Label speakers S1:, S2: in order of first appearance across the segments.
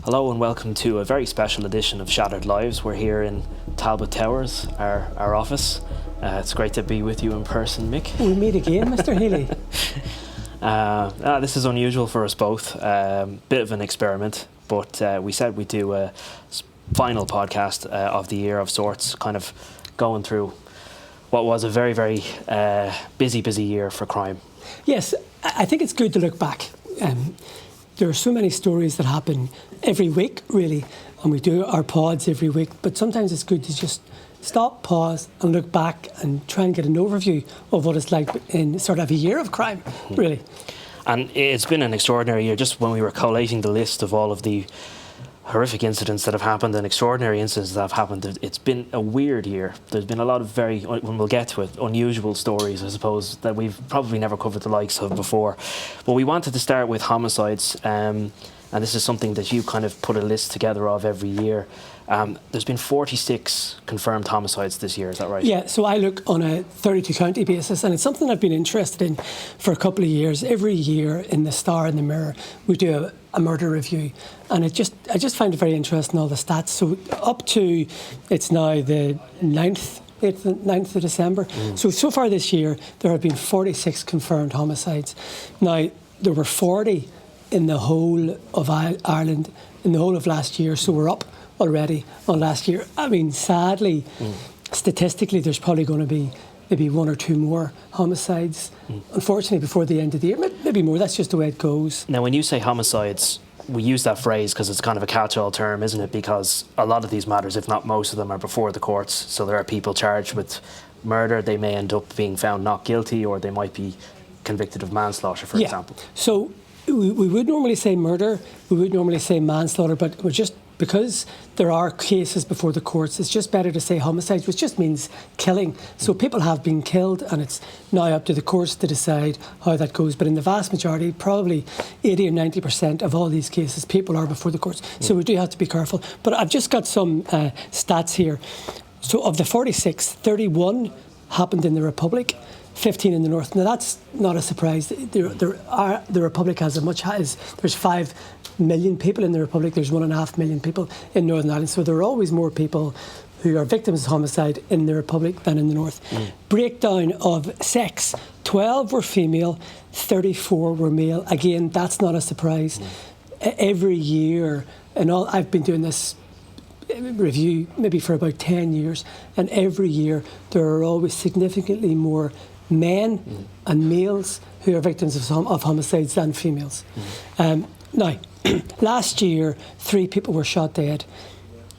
S1: Hello and welcome to a very special edition of Shattered Lives. We're here in Talbot Towers, our office. It's great to be with you in person, Mick.
S2: We meet again, Mr. Healy.
S1: This is unusual for us both. Bit of an experiment, but we said we'd do a final podcast of the year of sorts, kind of going through what was a very, very busy year for crime.
S2: Yes, I think it's good to look back. There are so many stories that happen every week, really, and we do our pods every week, but sometimes it's good to just stop, pause and look back and try and get an overview of what it's like in sort of a year of crime, really.
S1: And it's been an extraordinary year. Just when we were collating the list of all of the horrific incidents that have happened and extraordinary incidents that have happened, it's been a weird year. There's been a lot of very, when we'll get to it, unusual stories, I suppose, that we've probably never covered the likes of before. But we wanted to start with homicides, and this is something that you kind of put a list together of every year. There's been 46 confirmed homicides this year, is that right?
S2: Yeah, so I look on a 32 county basis, and it's something I've been interested in for a couple of years. Every year in the Star and the Mirror, we do a murder review, and I just find it very interesting, all the stats. So up to, it's now the 9th of December. So far this year, there have been 46 confirmed homicides. Now, there were 40 in the whole of Ireland, in the whole of last year, so we're up already on last year. I mean, sadly, statistically, there's probably going to be maybe one or two more homicides, unfortunately, before the end of the year. Maybe more, that's just the way it goes.
S1: Now, when you say homicides, we use that phrase because it's kind of a catch-all term, isn't it? Because a lot of these matters, if not most of them, are before the courts. So there are people charged with murder. They may end up being found not guilty, or they might be convicted of manslaughter, for example.
S2: So we would normally say murder, we would normally say manslaughter, but we're just, because there are cases before the courts, it's just better to say homicides, which just means killing. So people have been killed, and it's now up to the courts to decide how that goes. But in the vast majority, probably 80 or 90% of all these cases, people are before the courts. So we do have to be careful. But I've just got some stats here. So of the 46, 31 happened in the Republic, 15 in the North. Now that's not a surprise. The Republic has there's 5 million people in the Republic, there's 1.5 million people in Northern Ireland. So there are always more people who are victims of homicide in the Republic than in the North. Breakdown of sex, 12 were female, 34 were male. Again, that's not a surprise. Every year, and I've been doing this review maybe for about 10 years, and every year there are always significantly more men and males who are victims of homicides than females. Now, last year, 3 people were shot dead.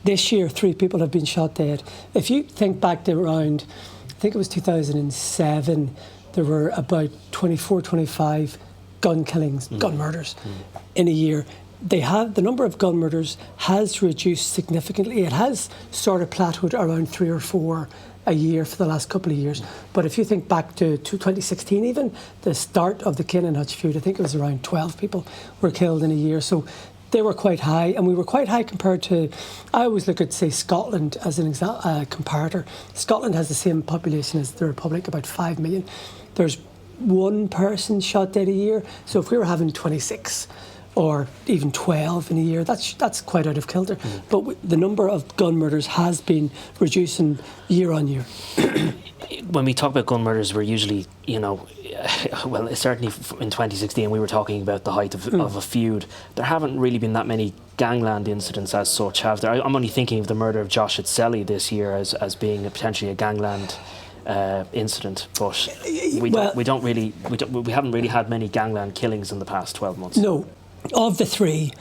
S2: This year, 3 people have been shot dead. If you think back to around, I think it was 2007, there were about 24, 25 gun killings, gun murders in a year. The number of gun murders has reduced significantly. It has sort of plateaued around 3 or 4 a year for the last couple of years. But if you think back to 2016, even the start of the Kinahan Hutch feud, I think it was around 12 people were killed in a year. So they were quite high, and we were quite high compared to, I always look at, say, Scotland as an comparator. Scotland has the same population as the Republic, about 5 million. There's 1 person shot dead a year. So if we were having 26 or even 12 in a year, that's quite out of kilter. But the number of gun murders has been reducing year on year.
S1: When we talk about gun murders, we're usually, well, certainly in 2016, we were talking about the height of a feud. There haven't really been that many gangland incidents as such, have there? I'm only thinking of the murder of Josh Selly this year as being potentially a gangland incident, but we haven't really had many gangland killings in the past 12 months.
S2: No. Of the 3,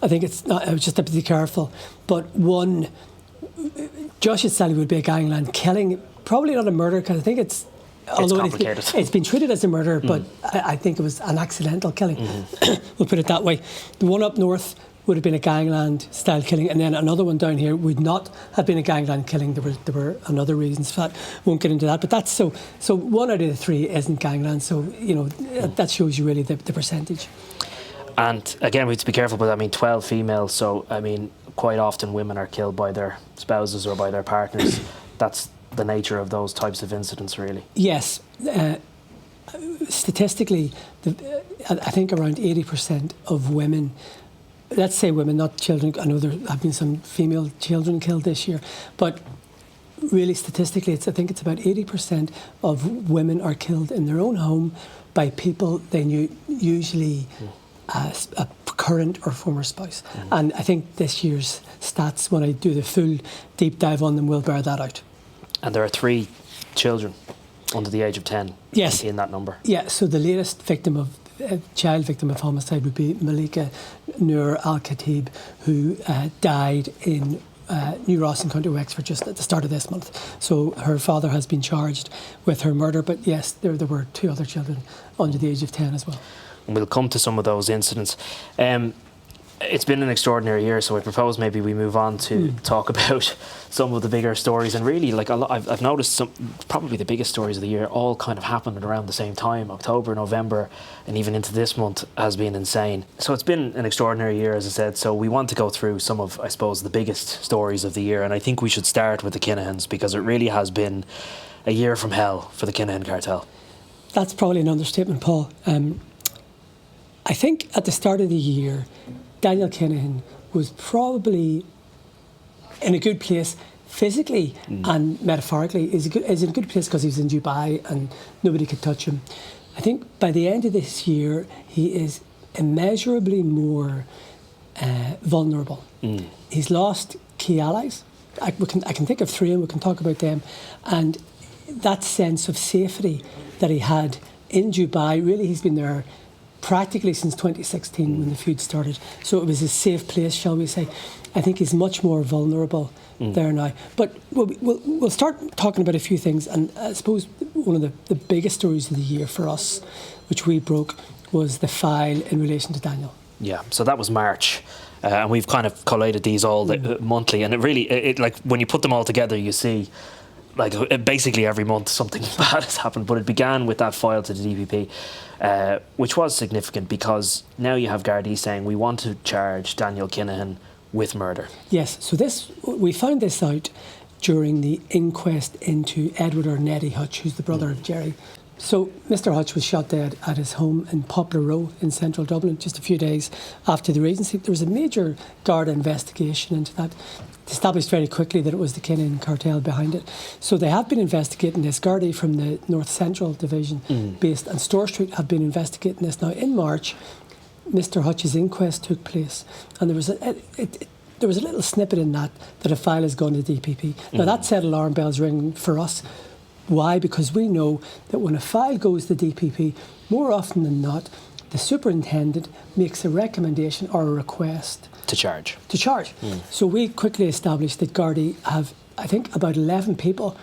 S2: I think it's not, I was just have to be careful, but 1, Josh Selly would be a gangland killing, probably not a murder, because I think it's
S1: complicated.
S2: It's been treated as a murder, but I think it was an accidental killing. We'll put it that way. The one up north would have been a gangland style killing, and then another one down here would not have been a gangland killing. There were another reasons for that. Won't get into that, but that's so 1 out of the 3 isn't gangland. So that shows you really the percentage.
S1: And again, we have to be careful, but I mean 12 females, so I mean quite often women are killed by their spouses or by their partners. That's the nature of those types of incidents, really. Yes.
S2: Statistically, I think around 80% of women let's say women, not children. I know there have been some female children killed this year, but really statistically, I think it's about 80% of women are killed in their own home by people they knew, usually a current or former spouse. And I think this year's stats, when I do the full deep dive on them, will bear that out.
S1: And there are 3 children under the age of 10
S2: yes.
S1: in that number.
S2: Yeah, so the latest child victim of homicide would be Malika Noor Al-Khatib, who died in New Ross in County Wexford just at the start of this month. So her father has been charged with her murder, but yes, there were 2 other children under the age of 10 as well.
S1: And we'll come to some of those incidents. It's been an extraordinary year, so I propose maybe we move on to talk about some of the bigger stories. And really, like I've noticed probably the biggest stories of the year all kind of happened around the same time. October, November, and even into this month has been insane. So it's been an extraordinary year, as I said. So we want to go through some of, I suppose, the biggest stories of the year. And I think we should start with the Kinahans, because it really has been a year from hell for the Kinahan cartel.
S2: That's probably an understatement, Paul. I think at the start of the year, Daniel Kinahan was probably in a good place physically and metaphorically. He's in a good place because he was in Dubai and nobody could touch him. I think by the end of this year, he is immeasurably more vulnerable. He's lost key allies. I can think of 3 and we can talk about them. And that sense of safety that he had in Dubai, really he's been there practically since 2016 when the feud started. So it was a safe place, shall we say. I think he's much more vulnerable there now. But we'll start talking about a few things. And I suppose one of the biggest stories of the year for us, which we broke, was the file in relation to Daniel.
S1: Yeah, so that was March. And we've kind of collated these all monthly. And it really, like when you put them all together, you see like basically every month something bad has happened. But it began with that file to the DPP, which was significant because now you have Gardaí saying we want to charge Daniel Kinahan with murder.
S2: Yes, so we found this out during the inquest into Edward or Neddy Hutch, who's the brother of Gerry. So Mr Hutch was shot dead at his home in Poplar Row in central Dublin just a few days after the Regency. There was a major Garda investigation into that. It established very quickly that it was the Kinahan cartel behind it. So they have been investigating this. Gardaí from the North Central Division based on Store Street have been investigating this. Now in March, Mr Hutch's inquest took place and there was a little snippet in that a file has gone to DPP. Now that set alarm bells ringing for us. Why? Because we know that when a file goes to DPP, more often than not, the superintendent makes a recommendation or a request.
S1: To charge.
S2: So we quickly established that Gardaí have, I think, about 11 people.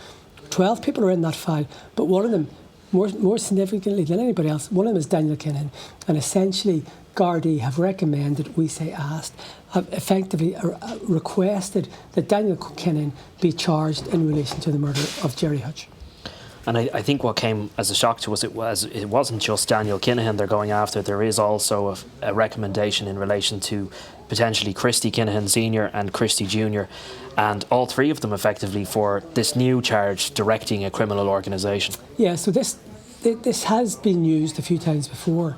S2: 12 people are in that file, but one of them, more significantly than anybody else, one of them is Daniel Kinahan. And essentially, Gardaí have recommended, we say asked, have effectively requested that Daniel Kinahan be charged in relation to the murder of Gerry Hutch.
S1: And I think what came as a shock to us, it wasn't just Daniel Kinahan they're going after. There is also a recommendation in relation to potentially Christy Kinahan Sr. and Christy Jr. And all 3 of them effectively for this new charge directing a criminal organisation. Yeah,
S2: so this has been used a few times before,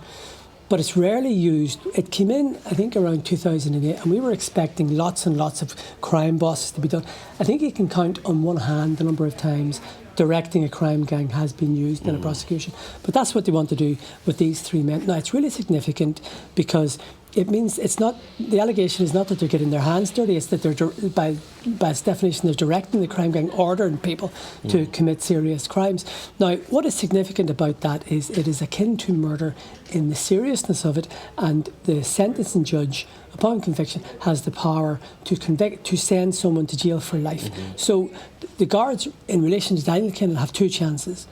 S2: but it's rarely used. It came in, I think, around 2008, and we were expecting lots and lots of crime bosses to be done. I think you can count on one hand the number of times directing a crime gang has been used in a prosecution. But that's what they want to do with these 3 men. Now, it's really significant because it means it's not, the allegation is not that they're getting their hands dirty, it's that they're, by its definition, they're directing the crime gang, ordering people to commit serious crimes. Now, what is significant about that is it is akin to murder in the seriousness of it, and the sentencing judge, upon conviction, has the power to convict, to send someone to jail for life. So the guards, in relation to Daniel Kinahan, have 2 chances.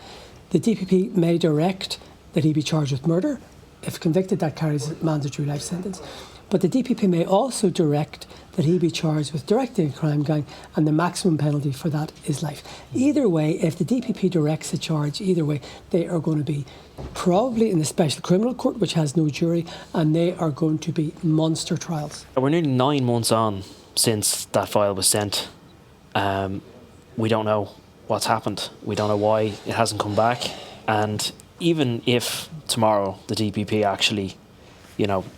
S2: The DPP may direct that he be charged with murder. If convicted, that carries a mandatory life sentence. But the DPP may also direct that he be charged with directing a crime gang, and the maximum penalty for that is life. Either way, if the DPP directs a charge, either way, they are going to be probably in the Special Criminal Court, which has no jury, and they are going to be monster trials.
S1: We're nearly 9 months on since that file was sent. We don't know what's happened. We don't know why it hasn't come back. And even if tomorrow the DPP actually,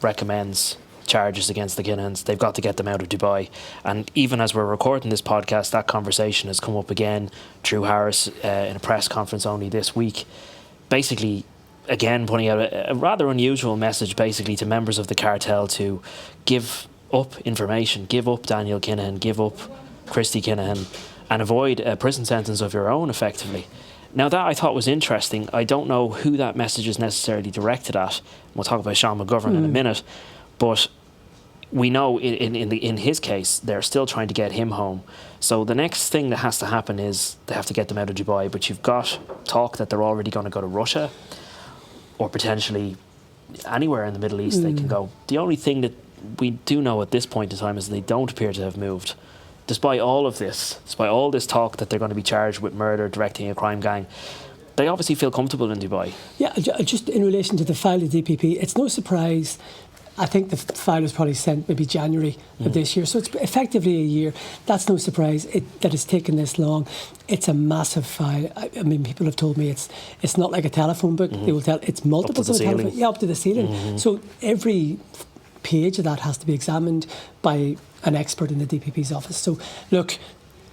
S1: recommends charges against the Kinahans. They've got to get them out of Dubai. And even as we're recording this podcast, that conversation has come up again. Drew Harris, in a press conference only this week, basically, again, putting out a rather unusual message, basically, to members of the cartel to give up information, give up Daniel Kinahan, give up Christy Kinahan, and avoid a prison sentence of your own, effectively. Now, that I thought was interesting. I don't know who that message is necessarily directed at. We'll talk about Sean McGovern in a minute. But we know in his case, they're still trying to get him home. So the next thing that has to happen is they have to get them out of Dubai. But you've got talk that they're already going to go to Russia or potentially anywhere in the Middle East they can go. The only thing that we do know at this point in time is they don't appear to have moved. Despite all of this, despite all this talk that they're going to be charged with murder, directing a crime gang, they obviously feel comfortable in Dubai.
S2: Yeah, just in relation to the file of DPP, it's no surprise. I think the file was probably sent maybe January of this year, so it's effectively a year. That's no surprise that it's taken this long. It's a massive file. I mean, people have told me it's not like a telephone book. They will tell it's multiples of a telephone. Yeah, up to the ceiling. So every page of that has to be examined by an expert in the DPP's office. So look,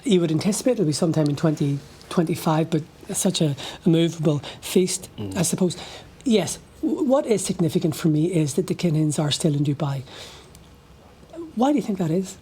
S2: you would anticipate it'll be sometime in 2025, but it's such a movable feast, I suppose. Yes, what is significant for me is that the Kinahans are still in Dubai. Why do you think that is?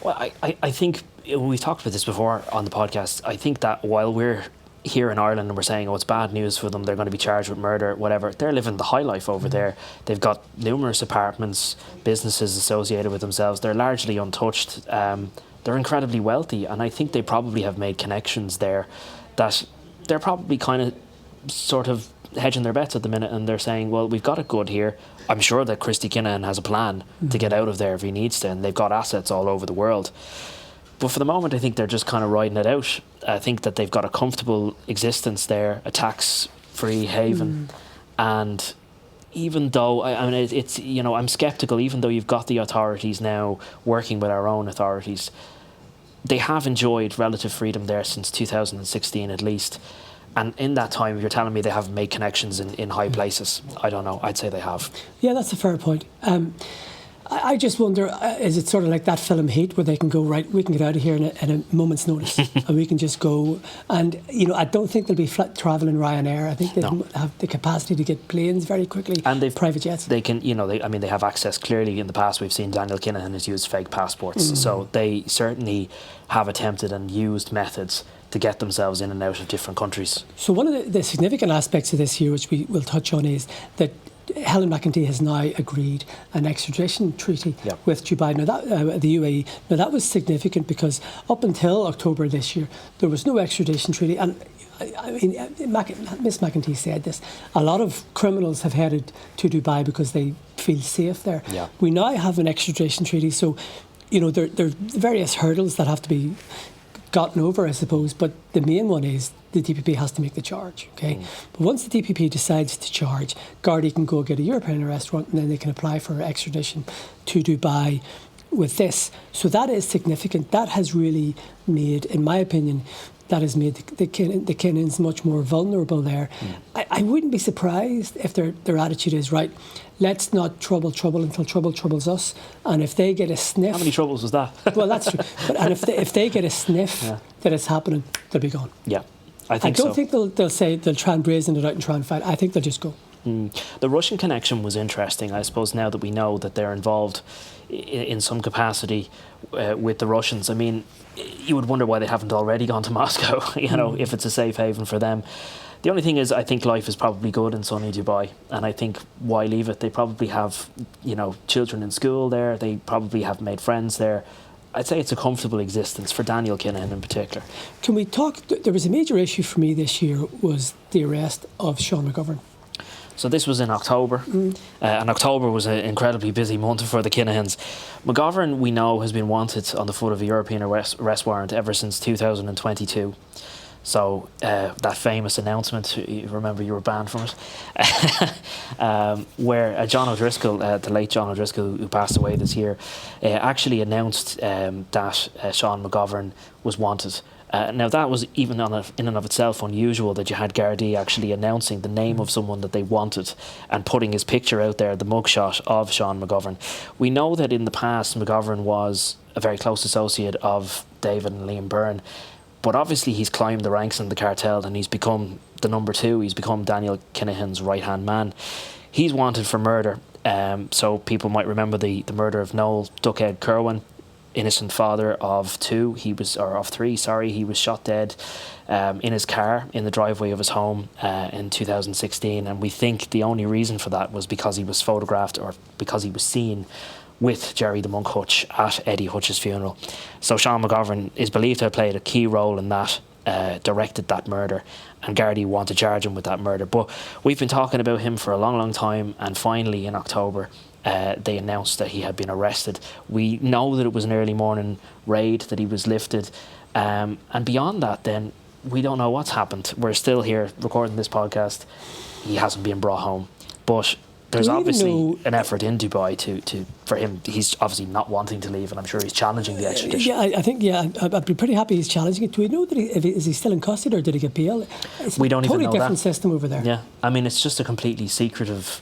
S1: Well, I think we've talked about this before on the podcast. I think that while we're here in Ireland and we're saying, oh, it's bad news for them, they're going to be charged with murder, whatever, they're living the high life over there. They've got numerous apartments, businesses associated with themselves. They're largely untouched. They're incredibly wealthy, and I think they probably have made connections there that they're probably kind of sort of hedging their bets at the minute, and they're saying, well, we've got it good here. I'm sure that Christy Kinahan has a plan to get out of there if he needs to, and they've got assets all over the world. But for the moment, I think they're just kind of riding it out. I think that they've got a comfortable existence there, a tax-free haven. And even though, I mean, it's, you know, I'm sceptical, even though you've got the authorities now working with our own authorities, they have enjoyed relative freedom there since 2016 at least. And in that time, if you're telling me they haven't made connections in high places, I don't know. I'd say they have. Yeah,
S2: that's a fair point. I just wonder, is it sort of like that film Heat, where they can go, right, we can get out of here in a moment's notice and we can just go. And, you know, I don't think they'll be travelling Ryanair. I think they have the capacity to get planes very quickly, and they've private jets.
S1: They can, you know, they have access. Clearly in the past we've seen Daniel Kinahan has used fake passports. So they certainly have attempted and used methods to get themselves in and out of different countries.
S2: So one of the significant aspects of this year, which we will touch on, is that Helen McEntee has now agreed an extradition treaty with Dubai. Now that the UAE. Now that was significant because up until October this year, there was no extradition treaty. And I mean, Miss McEntee said this. A lot of criminals have headed to Dubai because they feel safe there.
S1: Yeah.
S2: We now have an extradition treaty, so you know there are various hurdles that have to be gotten over, I suppose, but the main one is the DPP has to make the charge, okay? But once the DPP decides to charge, Gardaí can go get a European arrest warrant and then they can apply for extradition to Dubai with this. So that is significant. That has really made, in my opinion, that has made the Kinahans much more vulnerable there. I wouldn't be surprised if their attitude is, right, let's not trouble until trouble troubles us. And if they get a sniff...
S1: How many troubles was that?
S2: Well, that's true. And if they get a sniff that it's happening, they'll be gone.
S1: Yeah, I think so.
S2: I don't think they'll say they'll try and brazen it out and try and fight. I think they'll just go.
S1: The Russian connection was interesting, I suppose, now that we know that they're involved in some capacity with the Russians. I mean, you would wonder why they haven't already gone to Moscow, you know, if it's a safe haven for them. The only thing is, I think life is probably good in sunny Dubai, and I think why leave it? They probably have, you know, children in school there. They probably have made friends there. I'd say it's a comfortable existence for Daniel Kinahan in particular.
S2: Can we talk? There was a major issue for me this year was the arrest of Sean McGovern.
S1: So this was in October, and October was an incredibly busy month for the Kinahans. McGovern, we know, has been wanted on the foot of a European arrest warrant ever since 2022. So that famous announcement, you remember you were banned from it, where John O'Driscoll, the late John O'Driscoll, who passed away this year, actually announced that Sean McGovern was wanted. Now that was even in and of itself unusual, that you had Gardaí actually announcing the name of someone that they wanted and putting his picture out there, the mugshot of Sean McGovern. We know that in the past McGovern was a very close associate of David and Liam Byrne, but obviously he's climbed the ranks in the cartel and he's become the number two. He's become Daniel Kinahan's right hand man. He's wanted for murder. So people might remember the murder of Noel Duckhead Kerwin, innocent father of three. He was shot dead in his car in the driveway of his home in 2016, and we think the only reason for that was because he was photographed, or because he was seen with Gerry the Monk Hutch at Eddie Hutch's funeral. So Sean McGovern is believed to have played a key role in that, directed that murder, and Gardaí want to charge him with that murder. But we've been talking about him for a long time, and finally in October they announced that he had been arrested. We know that it was an early morning raid, that he was lifted, and beyond that then we don't know what's happened. We're still here recording this podcast. He hasn't been brought home, but there's obviously an effort in Dubai for him. He's obviously not wanting to leave, and I'm sure he's challenging the extradition.
S2: I think I'd be pretty happy he's challenging it. Do we know that is he still in custody, or did he get bail?
S1: We don't even know that.
S2: Totally different system over there.
S1: Yeah, I mean, it's just a completely secretive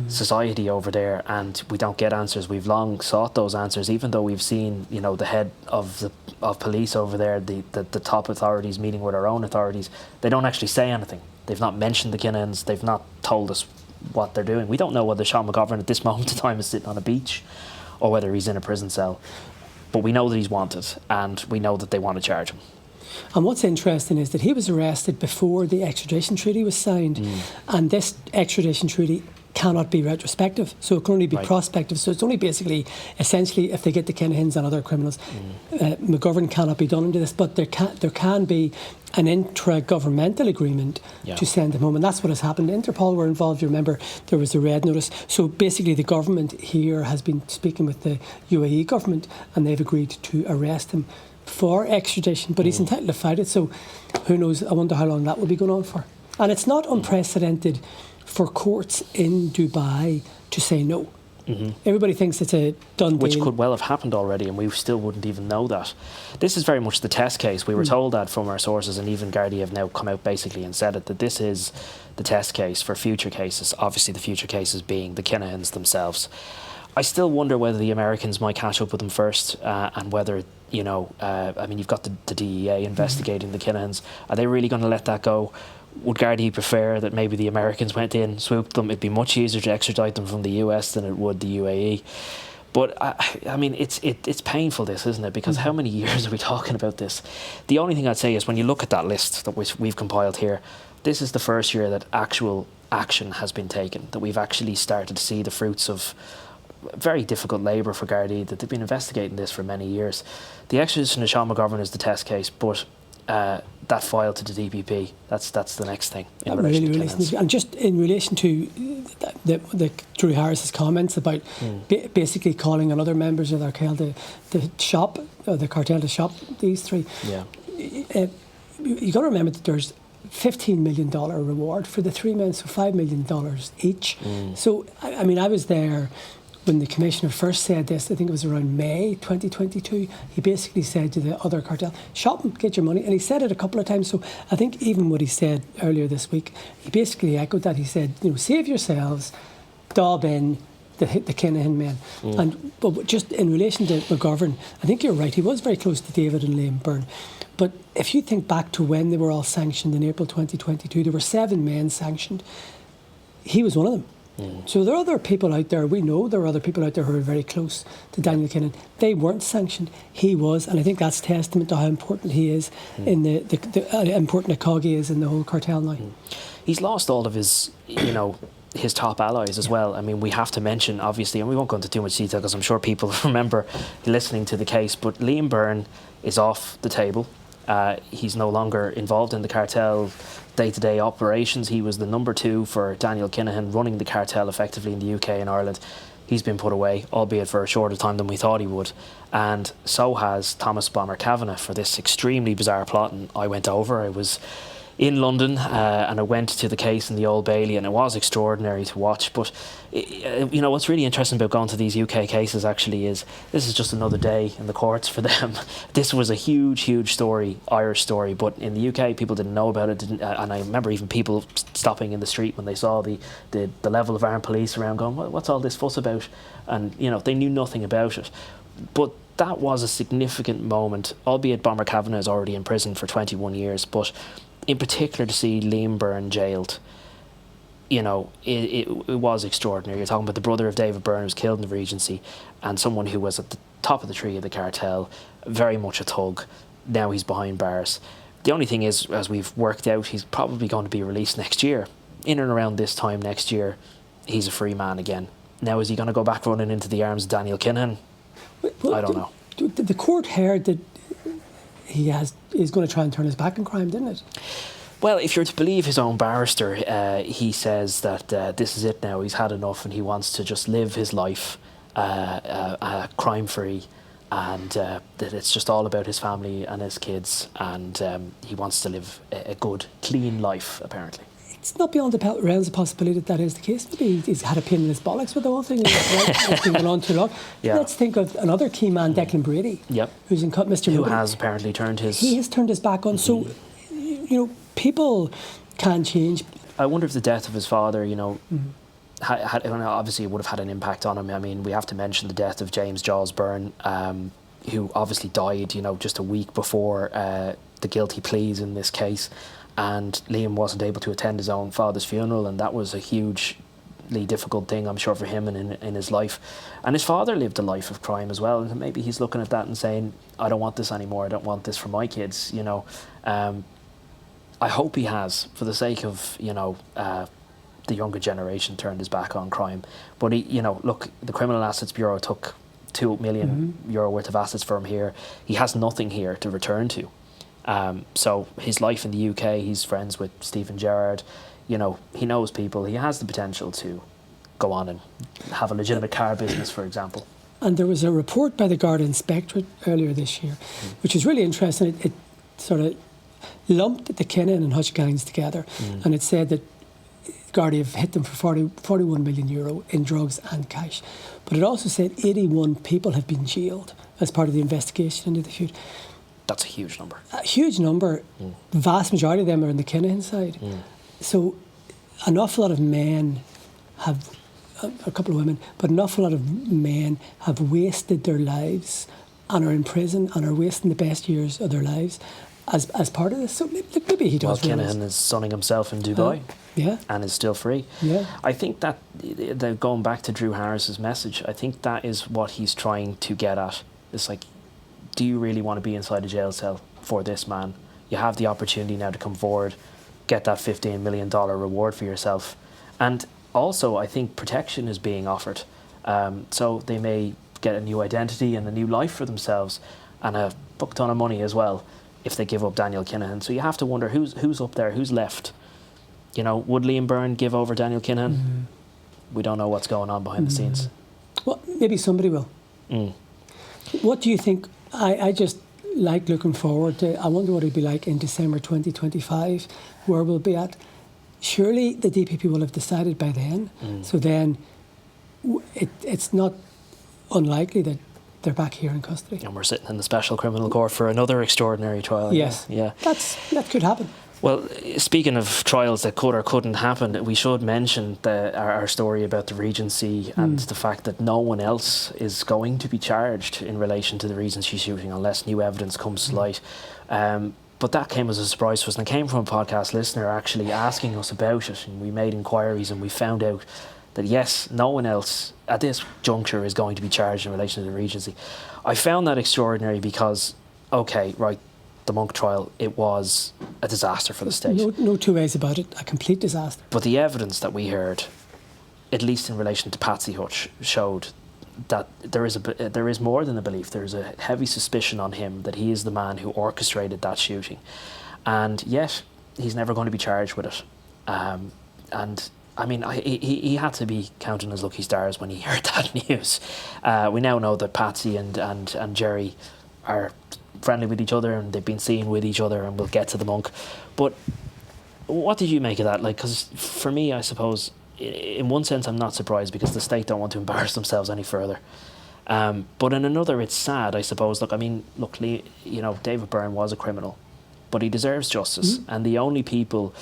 S1: society over there, and we don't get answers. We've long sought those answers, even though we've seen, the head of police over there, the top authorities meeting with our own authorities. They don't actually say anything. They've not mentioned the Kinahans. They've not told us what they're doing. We don't know whether Sean McGovern at this moment in time is sitting on a beach or whether he's in a prison cell, but we know that he's wanted, and we know that they want to charge him.
S2: And what's interesting is that he was arrested before the extradition treaty was signed, and this extradition treaty cannot be retrospective, so it can only be prospective. So it's only basically, essentially, if they get the Kinahans and other criminals, McGovern cannot be done into this, but there can be an intra-governmental agreement to send him home, and that's what has happened. Interpol were involved. You remember there was a red notice. So basically the government here has been speaking with the UAE government, and they've agreed to arrest him for extradition, but he's entitled to fight it. So who knows? I wonder how long that will be going on for. And it's not unprecedented for courts in Dubai to say no. Everybody thinks it's a done deal.
S1: Which could well have happened already, and we still wouldn't even know that. This is very much the test case. We were told that from our sources, and even Gardaí have now come out basically and said it, that this is the test case for future cases. Obviously the future cases being the Kinahans themselves. I still wonder whether the Americans might catch up with them first, and whether, I mean, you've got the DEA investigating the Kinahans. Are they really going to let that go? Would Gardaí prefer that maybe the Americans went in, swooped them? It'd be much easier to extradite them from the US than it would the UAE. But I mean, it's painful, this, isn't it? Because how many years are we talking about this? The only thing I'd say is, when you look at that list that we've compiled here, this is the first year that actual action has been taken, that we've actually started to see the fruits of very difficult labour for Gardaí, that they've been investigating this for many years. The extradition of Sean McGovern is the test case, but that file to the DPP, that's the next thing in relation to Kinahans. And
S2: just in relation to the Drew Harris's comments about basically calling on other members of their cartel to shop these three. You got to remember that there's $15 million reward for the three men, so $5 million each. So I mean, I was there when the Commissioner first said this. I think it was around May 2022. He basically said to the other cartel, shop them, get your money. And he said it a couple of times. So I think even what he said earlier this week, he basically echoed that. He said, save yourselves, dob in the Kinahan men. But just in relation to McGovern, I think you're right. He was very close to David and Liam Byrne. But if you think back to when they were all sanctioned in April 2022, there were 7 men sanctioned. He was one of them. So there are other people out there, we know there are other people out there who are very close to Daniel Kinahan. They weren't sanctioned. He was, and I think that's testament to how important he is in the important a cog he is in the whole cartel now.
S1: He's lost all of his, his top allies as well. I mean, we have to mention, obviously, and we won't go into too much detail because I'm sure people remember listening to the case, but Liam Byrne is off the table. He's no longer involved in the cartel day-to-day operations. He was the number 2 for Daniel Kinahan, running the cartel effectively in the UK and Ireland. He's been put away, albeit for a shorter time than we thought he would. And so has Thomas Bomber Kavanagh for this extremely bizarre plot. And I went over. in London, and I went to the case in the Old Bailey, and it was extraordinary to watch. But you know what's really interesting about going to these UK cases actually is this is just another day in the courts for them. This was a huge story, Irish story, but in the UK people didn't know about it. And I remember even people stopping in the street when they saw the level of armed police around, going, "What's all this fuss about?" And you know they knew nothing about it, but that was a significant moment, albeit Bomber Kavanagh is already in prison for 21 years, but in particular to see Liam Byrne jailed, you know, it was extraordinary. You're talking about the brother of David Byrne who was killed in the Regency, and someone who was at the top of the tree of the cartel, very much a thug. Now he's behind bars. The only thing is, as we've worked out, he's probably going to be released next year. In and around this time next year, he's a free man again. Now, is he going to go back running into the arms of Daniel Kinahan?
S2: Well,
S1: I don't know.
S2: The court heard that he's going to try and turn his back on crime, didn't it?
S1: Well, if you're to believe his own barrister, he says that this is it now. He's had enough and he wants to just live his life crime-free, and that it's just all about his family and his kids, and he wants to live a good, clean life, apparently.
S2: It's not beyond the realms of possibility that is the case. Maybe he's had a pain in his bollocks with the whole thing. It's been going on too long.
S1: Yeah.
S2: Let's think of another key man, Declan Brady,
S1: Yep.
S2: who's in cut, Mr.
S1: Who
S2: Nobody.
S1: has apparently turned his...
S2: He has turned his back on. So, you know, people can change.
S1: I wonder if the death of his father, you know, obviously it would have had an impact on him. I mean, we have to mention the death of James Jaws Byrne, who obviously died, you know, just a week before the guilty pleas in this case. And Liam wasn't able to attend his own father's funeral, and that was a hugely difficult thing, I'm sure, for him and in his life. And his father lived a life of crime as well, and maybe he's looking at that and saying, I don't want this anymore, I don't want this for my kids, you know. I hope he has, for the sake of, you know, the younger generation, turned his back on crime. But, he, you know, look, the Criminal Assets Bureau took €2 million worth of assets from here. He has nothing here to return to. So his life in the UK, he's friends with Stephen Gerrard, you know, he knows people, he has the potential to go on and have a legitimate car business, for example.
S2: And there was a report by the Garda Inspectorate earlier this year, which was really interesting. It sort of lumped the Kinahan and Hutch gangs together, and it said that Garda have hit them for €41 million in drugs and cash. But it also said 81 people have been jailed as part of the investigation into the feud.
S1: That's a huge number.
S2: A huge number. The vast majority of them are on the Kinahan side. So an awful lot of men have, a couple of women, but an awful lot of men have wasted their lives and are in prison and are wasting the best years of their lives as part of this. So maybe he does.
S1: Well, Kinahan is sunning himself in Dubai.
S2: Yeah.
S1: And is still free.
S2: Yeah.
S1: I think that, going back to Drew Harris's message, I think that is what he's trying to get at. It's like, do you really want to be inside a jail cell for this man? You have the opportunity now to come forward, get that $15 million reward for yourself. And also, I think protection is being offered. So they may get a new identity and a new life for themselves, and a buck ton of money as well if they give up Daniel Kinahan. So you have to wonder who's up there, who's left. You know, would Liam Byrne give over Daniel Kinahan? We don't know what's going on behind the scenes.
S2: Well, maybe somebody will. What do you think? I just like looking forward to, I wonder what it'll be like in December 2025, where we'll be at. Surely the DPP will have decided by then. So then it's not unlikely that they're back here in custody.
S1: And we're sitting in the Special Criminal Court for another extraordinary trial.
S2: Yes.
S1: Yeah.
S2: That could happen.
S1: Well, speaking of trials that could or couldn't happen, we should mention our story about the Regency and the fact that no one else is going to be charged in relation to the Regency shooting unless new evidence comes to light. But that came as a surprise to us, and it came from a podcast listener actually asking us about it, and we made inquiries and we found out that yes, no one else at this juncture is going to be charged in relation to the Regency. I found that extraordinary because, okay, right, the Monk trial, it was a disaster for the state.
S2: No two ways about it, a complete disaster.
S1: But the evidence that we heard, at least in relation to Patsy Hutch, showed that there is more than a belief. There is a heavy suspicion on him that he is the man who orchestrated that shooting. And yet, he's never going to be charged with it. And I mean, he had to be counting his lucky stars when he heard that news. We now know that Patsy and Gerry are friendly with each other and they've been seen with each other, and we'll get to the Monk. But What did you make of that? Like, because for me, I suppose, in one sense, I'm not surprised because the state don't want to embarrass themselves any further. But in another, it's sad, I suppose. Look, I mean, David Byrne was a criminal, but he deserves justice. And the only people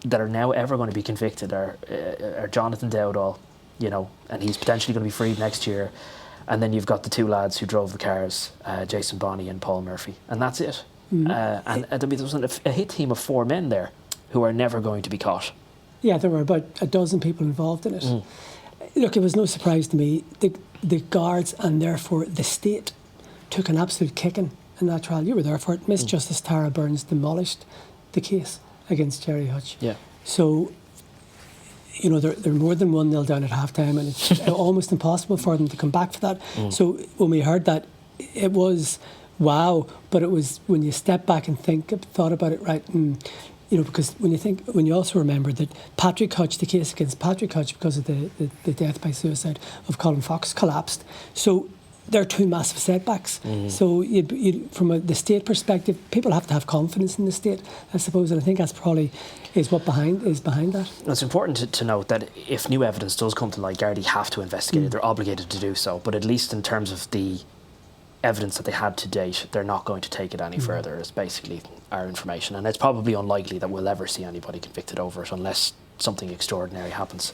S1: that are now ever going to be convicted are Jonathan Dowdall, and he's potentially going to be freed next year. And then you've got the two lads who drove the cars, Jason Bonney and Paul Murphy, and that's it. And there was a hit team of 4 men there who are never going to be caught.
S2: Yeah, there were about a dozen people involved in it. Look, it was no surprise to me. The guards and therefore the state took an absolute kicking in that trial. You were there for it. Miss Justice Tara Burns demolished the case against Gerry Hutch.
S1: Yeah.
S2: So, they're more than 1-0 down at half-time, and it's almost impossible for them to come back for that. So when we heard that, it was wow, but it was when you step back and thought about it, right? Because when you also remember that the case against Patrick Hutch because of the death by suicide of Colin Fox collapsed. So there are 2 massive setbacks. So from the state perspective, people have to have confidence in the state, I suppose, and I think that's probably is behind that.
S1: It's important to note that if new evidence does come to light, Gardaí have to investigate it. They're obligated to do so, but at least in terms of the evidence that they had to date, they're not going to take it any further, is basically our information. And it's probably unlikely that we'll ever see anybody convicted over it unless something extraordinary happens.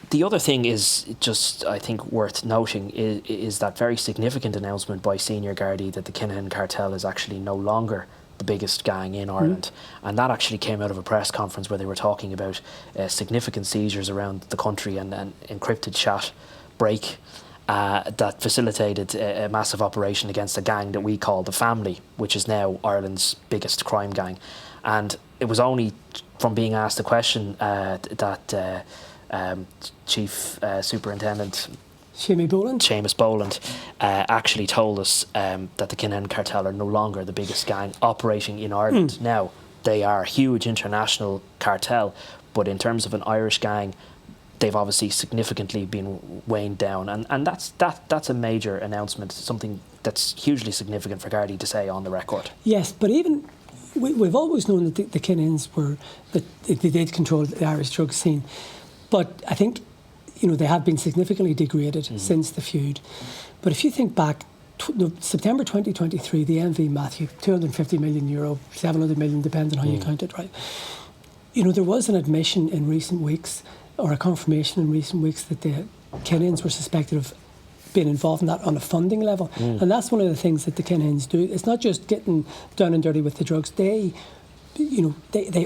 S1: The other thing is just, I think, worth noting is that very significant announcement by senior Gardaí that the Kinahan cartel is actually no longer the biggest gang in Ireland. And that actually came out of a press conference where they were talking about significant seizures around the country and encrypted chat break that facilitated a massive operation against a gang that we call the Family, which is now Ireland's biggest crime gang. And it was only from being asked a question that Chief Superintendent Seamus Boland actually told us that the Kinahan cartel are no longer the biggest gang operating in Ireland. Now, they are a huge international cartel, but in terms of an Irish gang, they've obviously significantly been weighed down, and that's a major announcement, something that's hugely significant for Gardaí to say on the record.
S2: Yes, but even we've always known that the Kinahans they did control the Irish drug scene, but I think they have been significantly degraded since the feud. But if you think back, September 2023, the MV Matthew, €250 million, 700 million, depending on how you count it, right? There was an admission in recent weeks, or a confirmation in recent weeks, that the Kinahans were suspected of being involved in that on a funding level. And that's one of the things that the Kinahans do. It's not just getting down and dirty with the drugs. They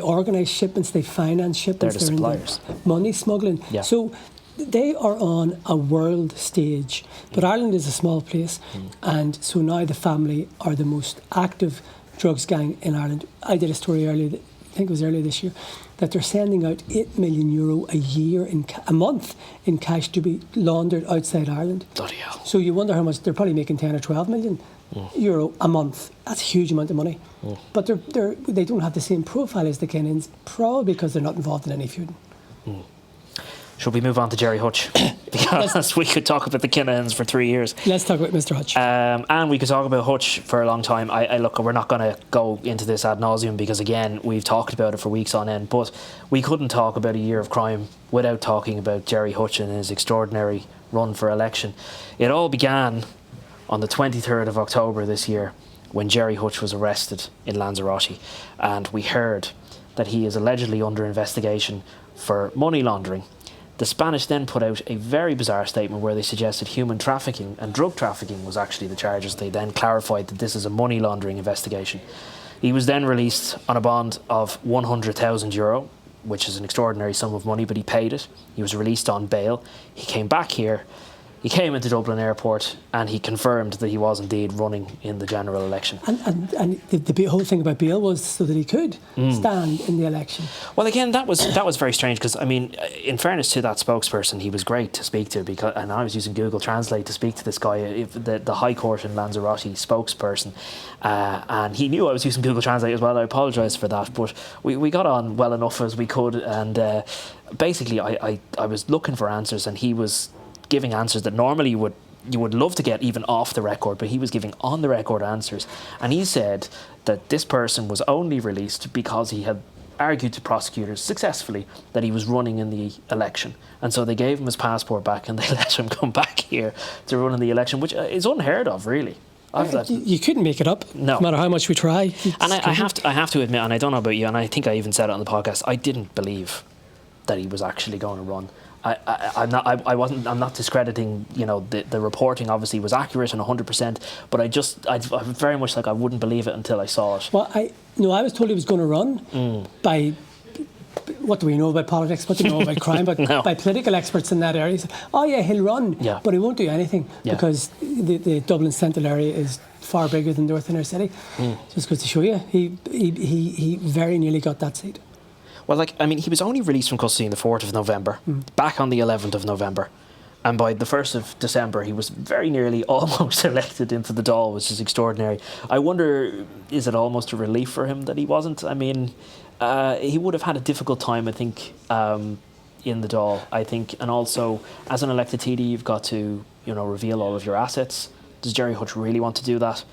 S2: organise shipments, they finance shipments.
S1: They're the suppliers.
S2: Money smuggling. Yeah. So they are on a world stage. But Ireland is a small place. And so now the Family are the most active drugs gang in Ireland. I did a story earlier, I think it was earlier this year, that they're sending out €8 million a year a month in cash to be laundered outside Ireland.
S1: Bloody hell.
S2: So you wonder how much they're probably making, 10 or 12 million euro a month. That's a huge amount of money. But they don't have the same profile as the Kinahans, probably because they're not involved in any feuding.
S1: Should we move on to Gerry Hutch? Because we could talk about the Kinahans for 3 years.
S2: Let's talk about Mr. Hutch.
S1: And we could talk about Hutch for a long time. I look, we're not going to go into this ad nauseum because, again, we've talked about it for weeks on end. But we couldn't talk about a year of crime without talking about Gerry Hutch and his extraordinary run for election. It all began on the 23rd of October this year when Gerry Hutch was arrested in Lanzarote. And we heard that he is allegedly under investigation for money laundering. The Spanish then put out a very bizarre statement where they suggested human trafficking and drug trafficking was actually the charges. They then clarified that this is a money laundering investigation. He was then released on a bond of €100,000, which is an extraordinary sum of money, but he paid it. He was released on bail. He came back here. He came into Dublin Airport and he confirmed that he was indeed running in the general election.
S2: And the whole thing about bail was so that he could stand in the election.
S1: Well, again, that was very strange because, I mean, in fairness to that spokesperson, he was great to speak to and I was using Google Translate to speak to this guy, the High Court in Lanzarote spokesperson, and he knew I was using Google Translate as well. I apologise for that, but we got on well enough as we could, and basically I was looking for answers and he was giving answers that normally you would love to get even off the record, but he was giving on the record answers. And he said that this person was only released because he had argued to prosecutors successfully that he was running in the election. And so they gave him his passport back and they let him come back here to run in the election, which is unheard of, really.
S2: You couldn't make it up, no matter how much we try.
S1: And I have to admit, and I don't know about you, and I think I even said it on the podcast, I didn't believe that he was actually going to run. I'm not discrediting, the reporting obviously was accurate and 100%, but I'm very much like I wouldn't believe it until I saw it.
S2: Well, I was told he was going to run by, what do we know about politics? What do we know about crime? But
S1: no. By
S2: political experts in that area. Said, oh yeah, he'll run, but he won't do anything because the Dublin Central area is far bigger than North Inner City. Just goes to show you, he very nearly got that seat.
S1: Well, he was only released from custody on the 4th of November, back on the 11th of November. And by the 1st of December, he was very nearly almost elected into the Dáil, which is extraordinary. I wonder, is it almost a relief for him that he wasn't? He would have had a difficult time, I think, in the Dáil, I think. And also, as an elected TD, you've got to, reveal all of your assets. Does Gerry Hutch really want to do that?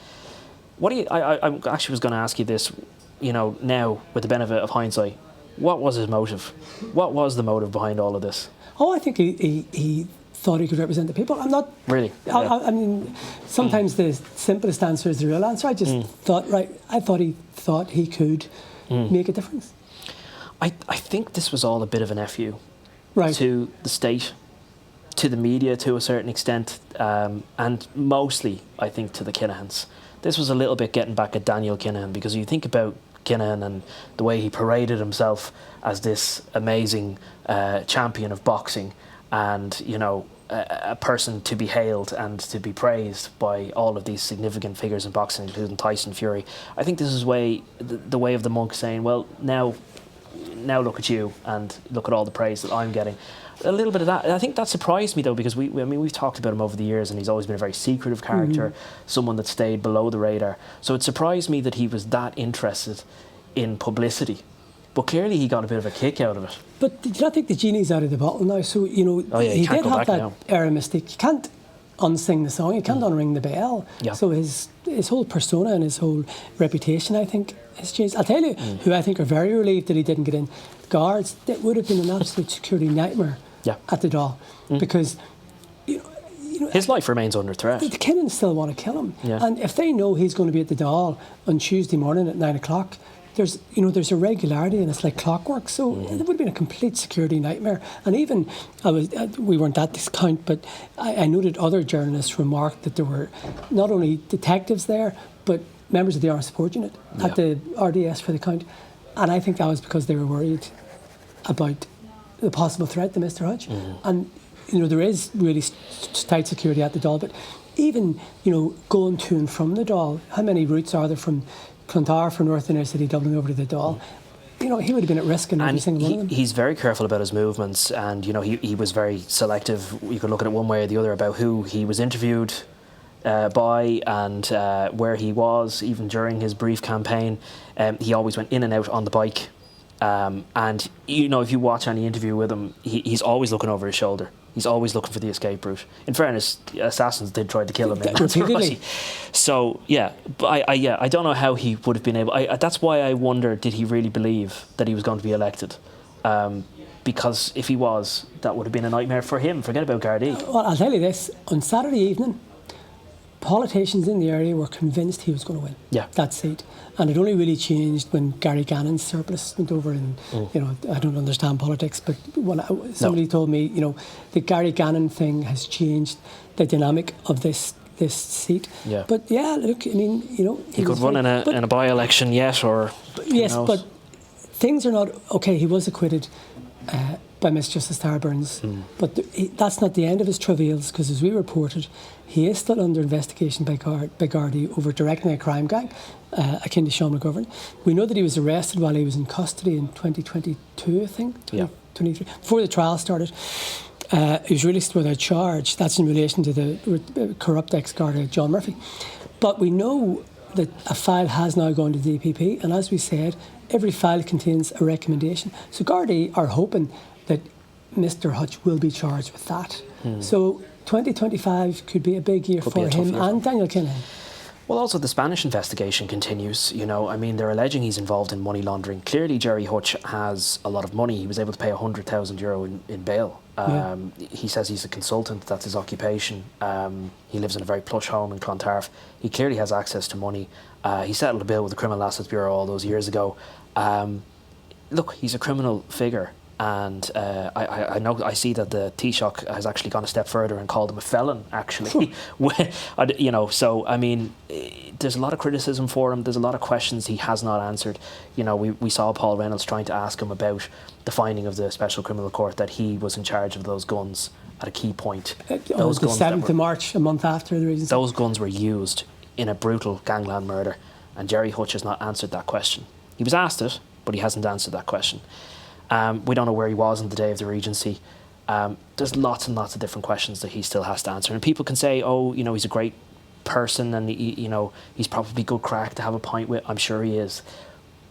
S1: I actually was going to ask you this, now, with the benefit of hindsight. What was his motive? What was the motive behind all of this?
S2: Oh, I think he thought he could represent the people. I'm not...
S1: Really?
S2: Sometimes the simplest answer is the real answer. I just thought he could make a difference.
S1: I think this was all a bit of an FU
S2: right.
S1: to the state, to the media to a certain extent, and mostly, I think, to the Kinahans. This was a little bit getting back at Daniel Kinahan, because you think about Kinahan and the way he paraded himself as this amazing champion of boxing, and a person to be hailed and to be praised by all of these significant figures in boxing, including Tyson Fury. I think this is the way of the monk, saying, well, now look at you and look at all the praise that I'm getting. A little bit of that. I think that surprised me, though, because we've talked about him over the years, and he's always been a very secretive character, someone that stayed below the radar. So it surprised me that he was that interested in publicity. But clearly he got a bit of a kick out of it.
S2: But did you not think the genie's out of the bottle now? So, he did have that air of mystique. You can't unsing the song, you can't unring the bell. Yeah. So his whole persona and his whole reputation, I think, has changed. I'll tell you who I think are very relieved that he didn't get in. Guards. That would have been an absolute security nightmare at the Dáil. Because,
S1: his life remains under threat.
S2: The Kinahans still want to kill him.
S1: Yeah.
S2: And if they know he's going to be at the Dáil on Tuesday morning at 9 o'clock, there's a regularity and it's like clockwork. So it would have been a complete security nightmare. And even we weren't at this count, but I noted other journalists remarked that there were not only detectives there, but members of the armed support unit at the RDS for the count. And I think that was because they were worried about the possible threat to Mr. Hutch. And there is really tight security at the Dáil, but even going to and from the Dáil, how many routes are there from Clontarf, from North Inner City Dublin over to the Dáil? He would have been at risk in every single one of them.
S1: He's very careful about his movements, and he was very selective. You could look at it one way or the other about who he was interviewed by and where he was, even during his brief campaign. He always went in and out on the bike. And if you watch any interview with him, he's always looking over his shoulder. He's always looking for the escape route. In fairness, assassins did try to kill him.
S2: Repeatedly.
S1: So but I don't know how he would have been able. That's why I wonder, did he really believe that he was going to be elected? Because if he was, that would have been a nightmare for him. Forget about Gardaí.
S2: Well, I'll tell you this: on Saturday evening, politicians in the area were convinced he was going to win that seat. And it only really changed when Gary Gannon's surplus went over. And I don't understand politics, but when somebody told me, the Gary Gannon thing has changed the dynamic of this seat. Yeah. But look, he
S1: could run in a by-election yet, or
S2: yes, but things are not okay. He was acquitted by Miss Justice Tara Burns, but that's not the end of his travails, because as we reported, he is still under investigation by Gardaí over directing a crime gang akin to Sean McGovern. We know that he was arrested while he was in custody in 2022, I think, 2023, before the trial started. He was released without charge. That's in relation to the corrupt ex-Garda John Murphy. But we know that a file has now gone to the DPP, and as we said, every file contains a recommendation. So Gardaí are hoping that Mr. Hutch will be charged with that. So 2025 could be a big year for him and Daniel Kinahan.
S1: Well, also the Spanish investigation continues. You know, I mean, they're alleging he's involved in money laundering. Clearly, Gerry Hutch has a lot of money. He was able to pay €100,000 in bail. He says he's a consultant. That's his occupation. He lives in a very plush home in Clontarf. He clearly has access to money. He settled a bill with the Criminal Assets Bureau all those years ago. Look, he's a criminal figure. And I know, I see that the Taoiseach has actually gone a step further and called him a felon, actually. You know, so, I mean, there's a lot of criticism for him. There's a lot of questions he has not answered. You know, we saw Paul Reynolds trying to ask him about the finding of the Special Criminal Court that he was in charge of those guns at a key point.
S2: Those the 7th of March, a month after the reason.
S1: Those guns were used in a brutal gangland murder, and Gerry Hutch has not answered that question. He was asked it, but he hasn't answered that question. We don't know where he was on the day of the Regency. There's lots and lots of different questions that he still has to answer. And people can say, oh, you know, he's a great person and, you know, he's probably good crack to have a pint with. I'm sure he is.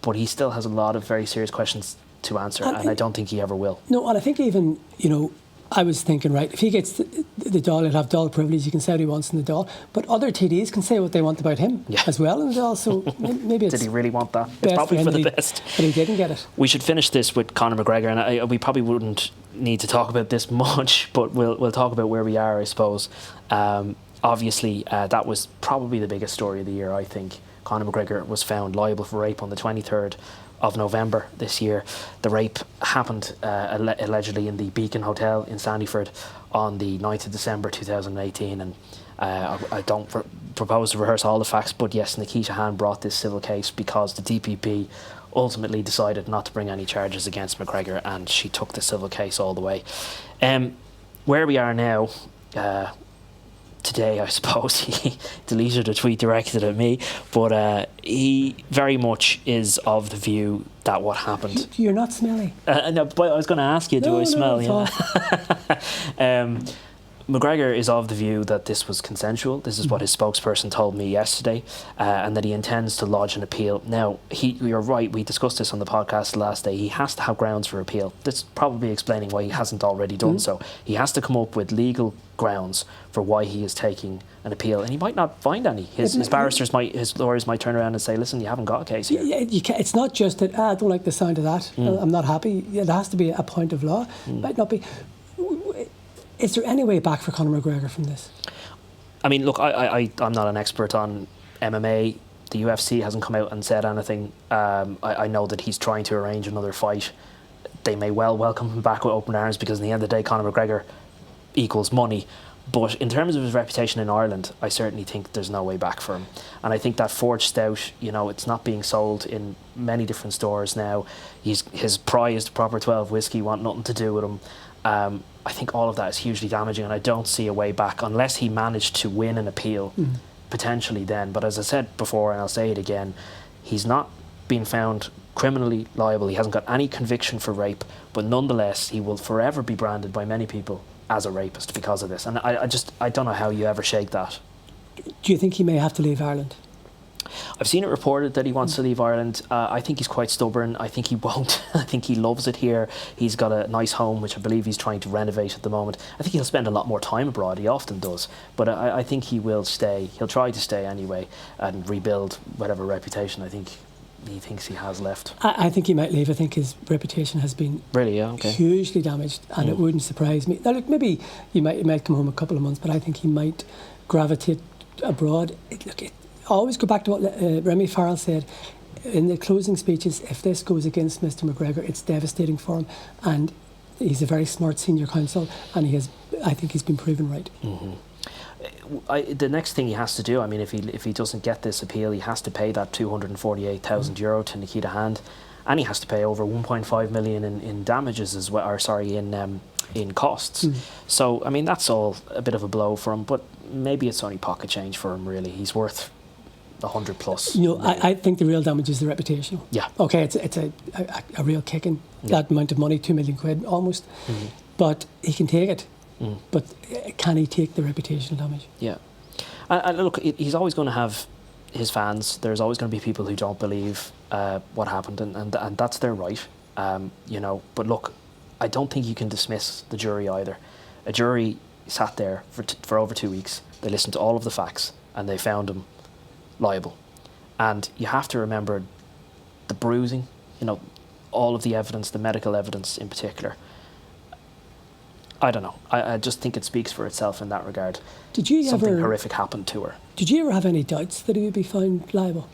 S1: But he still has a lot of very serious questions to answer, and I don't think he ever will. No,
S2: and I think even, you know, I was thinking, right, if he gets the Dáil, he'll have Dáil privilege, he can say what he wants in the Dáil, but other TDs can say what they want about him as well in the Dáil, so maybe it's...
S1: Did he really want that? It's probably for the best.
S2: But he didn't get it.
S1: We should finish this with Conor McGregor, and we probably wouldn't need to talk about this much, but we'll talk about where we are, I suppose. Obviously, that was probably the biggest story of the year, I think. Conor McGregor was found liable for rape on the 23rd of November this year. The rape happened allegedly in the Beacon Hotel in Sandyford on the 9th of December 2018, and I don't propose to rehearse all the facts, but yes, Kinahan brought this civil case because the DPP ultimately decided not to bring any charges against McGregor, and she took the civil case all the way. Where we are now, today, I suppose, he deleted a tweet directed at me, but he very much is of the view that what happened...
S2: You're not smelly.
S1: No, but I was going to ask you, do I smell? McGregor is of the view that this was consensual. This is what his spokesperson told me yesterday, and that he intends to lodge an appeal. Now, you're right, we discussed this on the podcast last day. He has to have grounds for appeal. That's probably explaining why he hasn't already done so. He has to come up with legal grounds for why he is taking an appeal, and he might not find any. His lawyers might turn around and say, listen, you haven't got a case here.
S2: It's not just that, I don't like the sound of that, I'm not happy. It has to be a point of law. Might not be... Is there any way back for Conor McGregor from this?
S1: I mean, look, I'm not an expert on MMA. The UFC hasn't come out and said anything. I know that he's trying to arrange another fight. They may well welcome him back with open arms, because in the end of the day, Conor McGregor equals money. But in terms of his reputation in Ireland, I certainly think there's no way back for him. And I think that Forged Stout, you know, it's not being sold in many different stores now. His prized Proper 12 whiskey want nothing to do with him. I think all of that is hugely damaging, and I don't see a way back unless he managed to win an appeal, potentially then. But as I said before, and I'll say it again, he's not been found criminally liable. He hasn't got any conviction for rape, but nonetheless, he will forever be branded by many people as a rapist because of this. And I don't know how you ever shake that.
S2: Do you think he may have to leave Ireland?
S1: I've seen it reported that he wants to leave Ireland. I think he's quite stubborn. I think he won't. I think he loves it here. He's got a nice home, which I believe he's trying to renovate at the moment. I think he'll spend a lot more time abroad. He often does. But I think he will stay. He'll try to stay anyway and rebuild whatever reputation I think he thinks he has left.
S2: I think he might leave. I think his reputation has been hugely damaged, and it wouldn't surprise me. Now, look, maybe he might come home a couple of months, but I think he might gravitate abroad. Always go back to what Remy Farrell said in the closing speeches. If this goes against Mr. McGregor, it's devastating for him, and he's a very smart senior counsel, and I think he's been proven right.
S1: The next thing he has to do, I mean, if he doesn't get this appeal, he has to pay that €248,000 to Kinahan, and he has to pay over 1.5 million in damages as well, or sorry, in costs. So I mean, that's all a bit of a blow for him, but maybe it's only pocket change for him. Really, he's worth 100 plus.
S2: You know, I think the real damage is the reputational.
S1: Yeah.
S2: Okay, it's a real kicking. That amount of money, £2 million almost, but he can take it. But can he take the reputational damage?
S1: Yeah. And look, he's always going to have his fans. There's always going to be people who don't believe what happened, and that's their right. You know, but look, I don't think you can dismiss the jury either. A jury sat there for over 2 weeks. They listened to all of the facts, and they found him liable. And you have to remember the bruising, all of the evidence, the medical evidence in particular. I don't know. I just think it speaks for itself in that regard. Something horrific happened to her.
S2: Did you ever have any doubts that he would be found liable?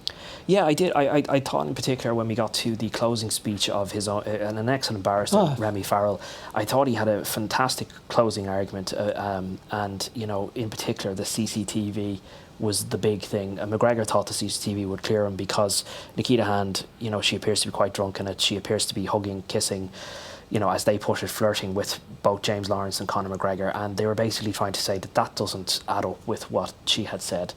S1: Yeah, I did. I thought in particular when we got to the closing speech of his own, an excellent barrister, Remy Farrell, I thought he had a fantastic closing argument. And, in particular, the CCTV was the big thing. McGregor thought the CCTV would clear him because Kinahan, she appears to be quite drunk in it. She appears to be hugging, kissing, as they put it, flirting with both James Lawrence and Conor McGregor. And they were basically trying to say that doesn't add up with what she had said.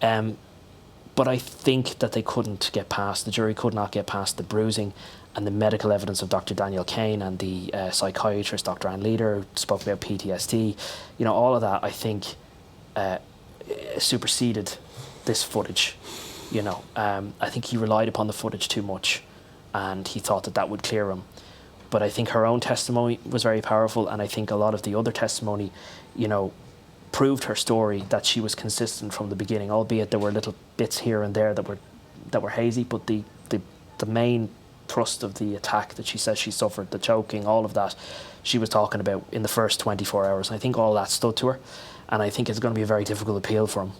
S1: But I think that they couldn't get past, the jury could not get past the bruising and the medical evidence of Dr. Daniel Kane and the psychiatrist, Dr. Ann Leader, spoke about PTSD. All of that, I think, superseded this footage. I think he relied upon the footage too much and he thought that would clear him. But I think her own testimony was very powerful, and I think a lot of the other testimony, proved her story, that she was consistent from the beginning, albeit there were little bits here and there that were hazy, but the main thrust of the attack that she says she suffered, the choking, all of that, she was talking about in the first 24 hours. And I think all that stood to her, and I think it's going to be a very difficult appeal for him.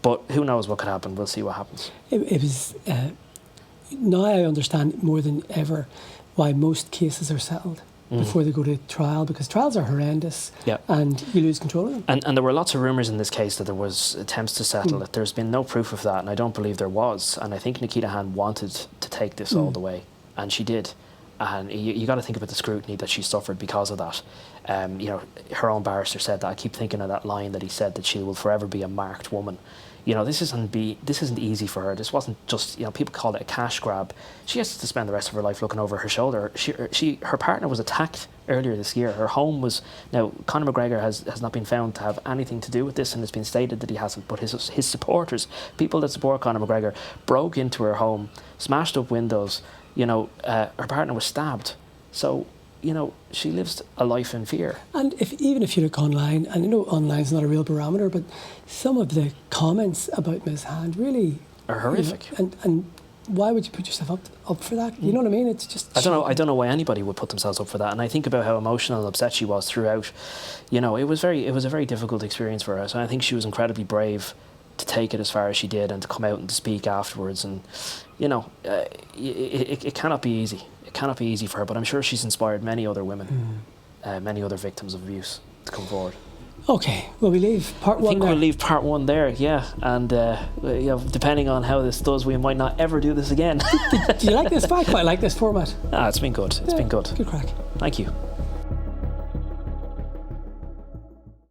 S1: But who knows what could happen? We'll see what happens.
S2: It was... now I understand more than ever why most cases are settled before they go to trial, because trials are horrendous and you lose control of them.
S1: And there were lots of rumours in this case that there was attempts to settle it. There's been no proof of that, and I don't believe there was. And I think Kinahan wanted to take this all the way, and she did. And you got to think about the scrutiny that she suffered because of that. Her own barrister said that. I keep thinking of that line that he said, that she will forever be a marked woman. This isn't easy for her. This wasn't just, people call it a cash grab. She has to spend the rest of her life looking over her shoulder. Her partner was attacked earlier this year. Her home was, now Conor McGregor has not been found to have anything to do with this, and it's been stated that he hasn't, but his supporters, people that support Conor McGregor, broke into her home, smashed up windows. Her partner was stabbed. So, she lives a life in fear. And
S2: even if you look online, and I know online's not a real barometer, but some of the comments about Ms. Hand really
S1: are horrific.
S2: And why would you put yourself up for that? You know what I mean? It's just...
S1: I don't know why anybody would put themselves up for that. And I think about how emotional and upset she was throughout. It was a very difficult experience for her. So I think she was incredibly brave to take it as far as she did and to come out and to speak afterwards. And, it cannot be easy. It cannot be easy for her, but I'm sure she's inspired many other women, many other victims of abuse to come forward.
S2: Okay, well, we leave part one there. I think
S1: we'll leave part one there, yeah. And depending on how this does, we might not ever do this again.
S2: Do you like this? I quite like this format.
S1: It's been good. It's been good.
S2: Good crack.
S1: Thank you.